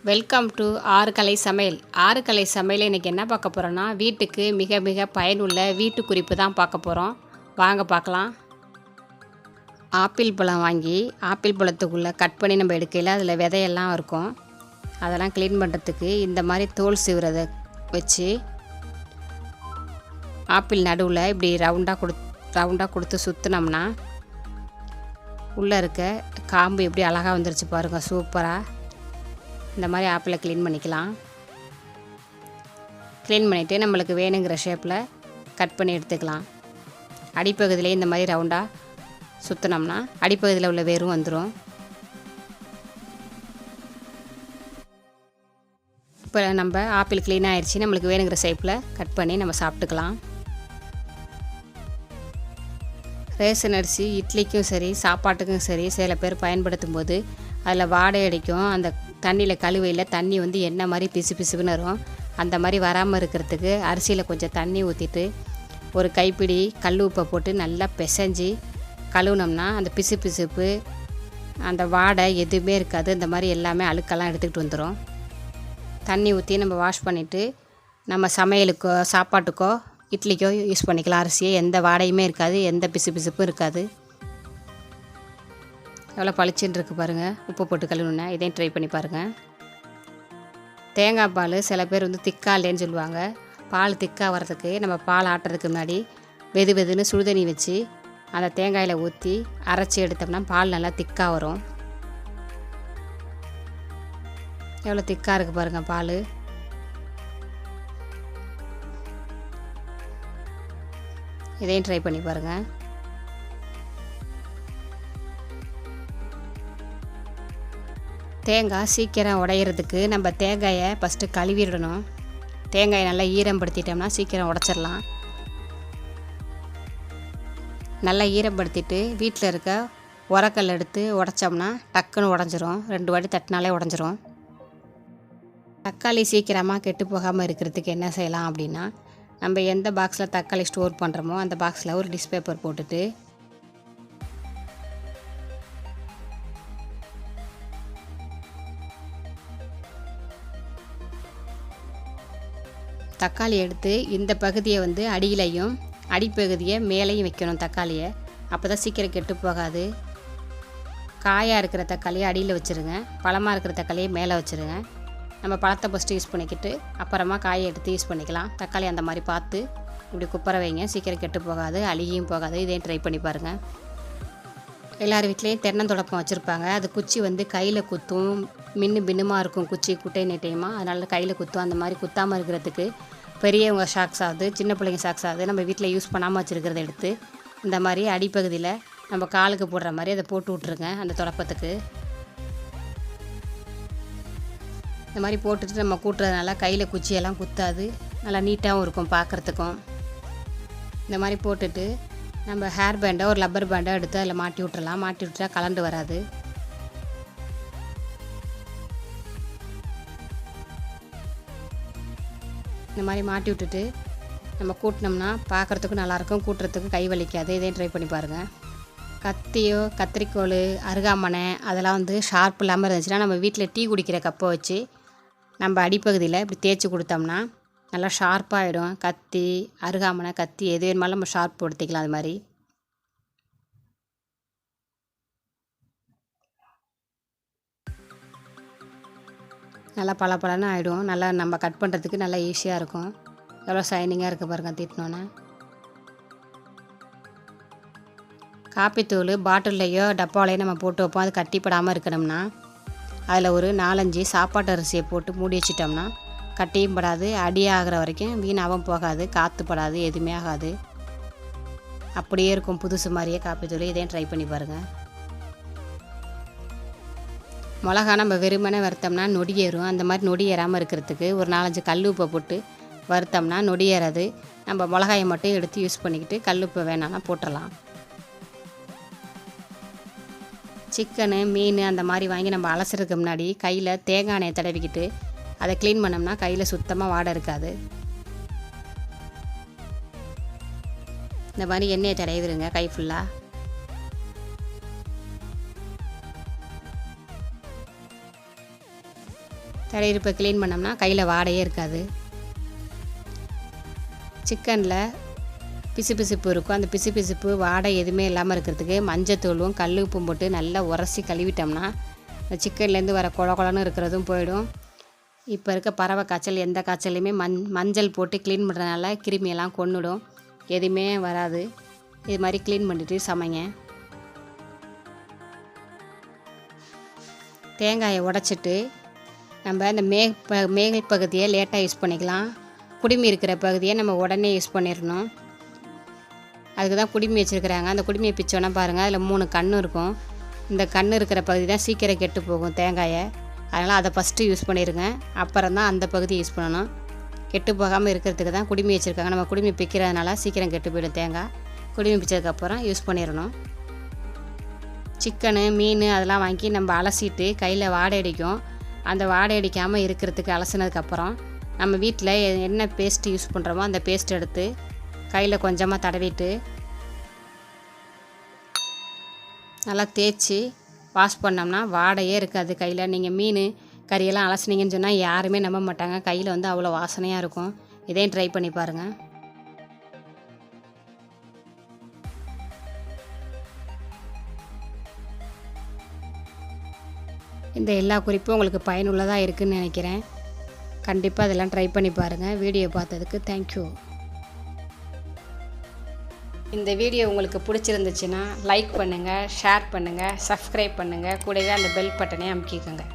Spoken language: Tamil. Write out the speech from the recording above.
வெல்கம் டு ஆறுகலை சமையல். ஆறுகலை சமையல் இன்றைக்கி என்ன பார்க்க போகிறோன்னா, வீட்டுக்கு மிக மிக பயனுள்ள வீட்டு குறிப்பு தான் பார்க்க போகிறோம். வாங்க பார்க்கலாம். ஆப்பிள் பழம் வாங்கி ஆப்பிள் பழத்துக்குள்ளே கட் பண்ணி நம்ம எடுக்கையில் அதில் விதையெல்லாம் இருக்கும். அதெல்லாம் க்ளீன் பண்ணுறதுக்கு இந்த மாதிரி தோல் சீவுறதை வச்சு ஆப்பிள் நடுவில் இப்படி ரவுண்டாக கொடுத்து சுற்றினோம்னா உள்ளே இருக்க காம்பு எப்படி அழகாக வந்துருச்சு பாருங்கள், சூப்பராக. இந்த மாதிரி ஆப்பிளை க்ளீன் பண்ணிக்கலாம். க்ளீன் பண்ணிவிட்டு நம்மளுக்கு வேணுங்கிற ஷேப்பில் கட் பண்ணி எடுத்துக்கலாம். அடிப்பகுதியிலே இந்த மாதிரி ரவுண்டாக சுற்றினோம்னா அடிப்பகுதியில் உள்ள வேரும் வந்துடும். இப்போ நம்ம ஆப்பிள் க்ளீன் ஆகிடுச்சு. நம்மளுக்கு வேணுங்கிற ஷேப்பில் கட் பண்ணி நம்ம சாப்பிட்டுக்கலாம். ரேஷன் அரிசி இட்லிக்கும் சரி சாப்பாட்டுக்கும் சரி சில பேர் பயன்படுத்தும் போது அதில் வாடை அடிக்கும். அந்த தண்ணியில் கழுவையில் தண்ணி வந்து எண்ணெய் மாதிரி பிசு பிசுன்னு வரும். அந்த மாதிரி வராமல் இருக்கிறதுக்கு அரிசியில் கொஞ்சம் தண்ணி ஊற்றிட்டு ஒரு கைப்பிடி கல் உப்பை போட்டு நல்லா பிசைஞ்சு கழுவுனோம்னா அந்த பிசு பிசுப்பு அந்த வாடை எதுவுமே இருக்காது. இந்த மாதிரி எல்லாமே அழுக்கெல்லாம் எடுத்துக்கிட்டு வந்துடும். தண்ணி ஊற்றி நம்ம வாஷ் பண்ணிவிட்டு நம்ம சமையலுக்கோ சாப்பாட்டுக்கோ இட்லிக்கோ யூஸ் பண்ணிக்கலாம். அரிசியை எந்த வாடையுமே இருக்காது, எந்த பிசு பிசுப்பும் இருக்காது. எவ்வளோ பளிச்சுன்னு இருக்குது பாருங்கள். உப்பு போட்டு கழுவுனா இதையும் ட்ரை பண்ணி பாருங்கள். தேங்காய் பால் சில பேர் வந்து திக்கா இல்லைன்னு சொல்லுவாங்க. பால் திக்காக வர்றதுக்கு நம்ம பால் ஆட்டுறதுக்கு முன்னாடி வெது வெதுன்னு சுடுதண்ணி வச்சு அந்த தேங்காயில் ஊற்றி அரைச்சி எடுத்தோம்னா பால் நல்லா திக்காக வரும். எவ்வளோ திக்காக இருக்குது பாருங்கள் பால். இதையும் ட்ரை பண்ணி பாருங்கள். தேங்காய் சீக்கிரம் உடையிறதுக்கு நம்ம தேங்காயை ஃபஸ்ட்டு கழுவிடணும். தேங்காயை நல்லா ஈரம் படுத்திட்டோம்னா சீக்கிரம் உடச்சிடலாம். நல்லா ஈரப்படுத்திட்டு வீட்டில் இருக்க உரக்கல் எடுத்து உடச்சோம்னா டக்குன்னு உடஞ்சிரும். 2 வாட்டி தட்டினாலே உடஞ்சிரும். தக்காளி சீக்கிரமாக கெட்டு போகாமல் இருக்கிறதுக்கு என்ன செய்யலாம் அப்படின்னா, நம்ம எந்த பாக்ஸில் தக்காளி ஸ்டோர் பண்ணுறோமோ அந்த பாக்ஸில் ஒரு டிஷ் பேப்பர் போட்டுட்டு தக்காளி எடுத்து இந்த பகுதியை வந்து அடியிலையும் அடிப்பகுதியை மேலேயும் வைக்கணும் தக்காளியை. அப்போ தான் சீக்கிரம் கெட்டு போகாது. காயாக இருக்கிற தக்காளியை அடியில் வச்சுருங்க, பழமாக இருக்கிற தக்காளியை மேலே வச்சுருங்க. நம்ம பழத்தை ஃபஸ்ட்டு யூஸ் பண்ணிக்கிட்டு அப்புறமா காயை எடுத்து யூஸ் பண்ணிக்கலாம். தக்காளி அந்த மாதிரி பார்த்து இப்படி குப்பரை வைங்க, சீக்கிரம் கெட்டு போகாது, அழுகியும் போகாது. இதையும் ட்ரை பண்ணி பாருங்கள். எல்லார் வீட்லேயும் தென்னந்தொடப்பம் வச்சுருப்பாங்க. அது குச்சி வந்து கையில் குத்தும், பின்னுமாக இருக்கும் குச்சி குட்டை நெட்டையுமா, அதனால் கையில் குத்தும். அந்த மாதிரி குத்தாமல் இருக்கிறதுக்கு பெரியவங்க ஷாக்ஸ் ஆகுது, சின்ன பிள்ளைங்க ஷாக்ஸ் ஆகுது. நம்ம வீட்டில் யூஸ் பண்ணாமல் வச்சுருக்கிறத எடுத்து இந்த மாதிரி அடிப்பகுதியில் நம்ம காலுக்கு போடுற மாதிரி அதை போட்டு விட்ருங்க. அந்த தொடப்பத்துக்கு இந்த மாதிரி போட்டுட்டு நம்ம கூட்டுறதுனால கையில் குச்சியெல்லாம் குத்தாது, நல்லா நீட்டாகவும் இருக்கும் பார்க்குறதுக்கும். இந்த மாதிரி போட்டுட்டு நம்ம ஹேர் பேண்டோ ஒரு லப்பர் பேண்டோ எடுத்து அதில் மாட்டி விட்டுறலாம். மாட்டி விட்டுட்டா கலண்டு வராது. இந்த மாதிரி மாட்டி விட்டுட்டு நம்ம கூட்டினோம்னா பார்க்குறதுக்கும் நல்லாயிருக்கும், கூட்டுறதுக்கு கை வலிக்காது. இதையும் ட்ரை பண்ணி பாருங்கள். கத்தியோ கத்திரிக்கோல் அருகாமனை அதெல்லாம் வந்து ஷார்ப் இல்லாமல் இருந்துச்சுன்னா நம்ம வீட்டில் டீ குடிக்கிற கப்பை வச்சு நம்ம அடிப்பகுதியில் இப்படி தேய்ச்சி கொடுத்தோம்னா நல்லா ஷார்ப்பாகிடும். கத்தி அருகாமனை கத்தி எது வேணுமாலும் நம்ம ஷார்ப் படுத்திக்கலாம். அது மாதிரி நல்லா பளபளன்னு ஆகிடும். நல்லா நம்ம கட் பண்ணுறதுக்கு நல்லா ஈஸியாக இருக்கும். எவ்வளோ ஷைனிங்காக இருக்குது பாருங்கள் தீட்டினோன்னே. காப்பித்தூள் பாட்டில்லையோ டப்பாலையோ நம்ம போட்டு வைப்போம். அது கட்டிப்படாமல் இருக்கணும்னா அதில் ஒரு 4-5 சாப்பாட்டு அரிசியை போட்டு மூடி வச்சிட்டோம்னா கட்டியும் படாது, அடியாகிற வரைக்கும் வீணாகவும் போகாது, காற்று படாது, எதுவுமே ஆகாது. அப்படியே இருக்கும் புதுசு மாதிரியே காப்பித்தூள். இதையும் ட்ரை பண்ணி பாருங்கள். மிளகா நம்ம வெறுமனே வறுத்தோம்னா நொடி ஏறும். அந்த மாதிரி நொடி ஏறாமல் இருக்கிறதுக்கு ஒரு 4-5 கல் உப்பை போட்டு வறுத்தோம்னா நொடி ஏறாது. நம்ம மிளகாயை மட்டும் எடுத்து யூஸ் பண்ணிக்கிட்டு கல் உப்பை வேணாம்னா போட்டுடலாம். சிக்கனு மீன் அந்த மாதிரி வாங்கி நம்ம அலசுறதுக்கு முன்னாடி கையில் தேங்காய் எண்ணெயை தடவிக்கிட்டு அதை க்ளீன் பண்ணோம்னா கையில் சுத்தமாக வாடை இருக்காது. இந்த மாதிரி எண்ணெயை தடவிடுங்க கை ஃபுல்லாக. தரையிருப்பை க்ளீன் பண்ணோம்னா கையில் வாடையே இருக்காது. சிக்கனில் பிசுபிசுப்பு இருக்கும். அந்த பிசுபிசுப்பு வாடை எதுவுமே இல்லாமல் இருக்கிறதுக்கு மஞ்சத்தூளும் கல் உப்பும் போட்டு நல்லா உரசி கழுவிட்டோம்னா இந்த சிக்கன்லேருந்து வர கொல கொலன்னு இருக்கிறதும் போயிடும். இப்போ இருக்க பறவை காய்ச்சல் எந்த காய்ச்சலையுமே மஞ்சள் போட்டு க்ளீன் பண்ணுறதுனால கிருமியெல்லாம் கொன்னுடும், எதுவுமே வராது. இது மாதிரி க்ளீன் பண்ணிவிட்டு சமைங்க. தேங்காயை உடைச்சிட்டு நம்ம இந்த மேல் பகுதியை லேட்டாக யூஸ் பண்ணிக்கலாம். குடுமி இருக்கிற பகுதியை நம்ம உடனே யூஸ் பண்ணிடணும். அதுக்கு தான் குடுமி வச்சுருக்குறாங்க. அந்த குடுமியை பிச்சோன்னா பாருங்கள், அதில் 3 கண் இருக்கும். இந்த கண் இருக்கிற பகுதி தான் சீக்கிரம் கெட்டு போகும் தேங்காயை. அதனால் அதை ஃபஸ்ட்டு யூஸ் பண்ணிடுங்க, அப்புறம் தான் அந்த பகுதியை யூஸ் பண்ணணும். கெட்டு போகாமல் இருக்கிறதுக்கு தான் குடுமி வச்சுருக்காங்க. நம்ம குடுமி பிக்கிறதுனால சீக்கிரம் கெட்டு போயிடும் தேங்காய். குடுமி பிச்சதுக்கப்புறம் யூஸ் பண்ணிடணும். சிக்கனு மீன் அதெல்லாம் வாங்கி நம்ம அலசிட்டு கையில் வாடை அடிக்கும். அந்த வாடை அடிக்காமல் இருக்கிறதுக்கு அலசினதுக்கப்புறம் நம்ம வீட்டில் என்ன பேஸ்ட்டு யூஸ் பண்ணுறோமோ அந்த பேஸ்ட் எடுத்து கையில் கொஞ்சமாக தடவிட்டு நல்லா தேய்ச்சி வாஷ் பண்ணோம்னா வாடையே இருக்காது கையில். நீங்கள் மீன் கறியெல்லாம் அலசினீங்கன்னு சொன்னால் யாருமே நம்ப மாட்டாங்க. கையில் வந்து அவ்வளோ வாசனையாக இருக்கும். இதையும் ட்ரை பண்ணி பாருங்கள். இந்த எல்லா குறிப்பும் உங்களுக்கு பயனுள்ளதாக இருக்குதுன்னு நினைக்கிறேன். கண்டிப்பாக அதெல்லாம் ட்ரை பண்ணி பாருங்கள். வீடியோ பார்த்ததுக்கு தேங்க்யூ. இந்த வீடியோ உங்களுக்கு பிடிச்சிருந்துச்சுன்னா லைக் பண்ணுங்கள், ஷேர் பண்ணுங்கள், சப்ஸ்கிரைப் பண்ணுங்கள். கூடவே அந்த பெல் பட்டனை அமுக்கிக்கோங்க.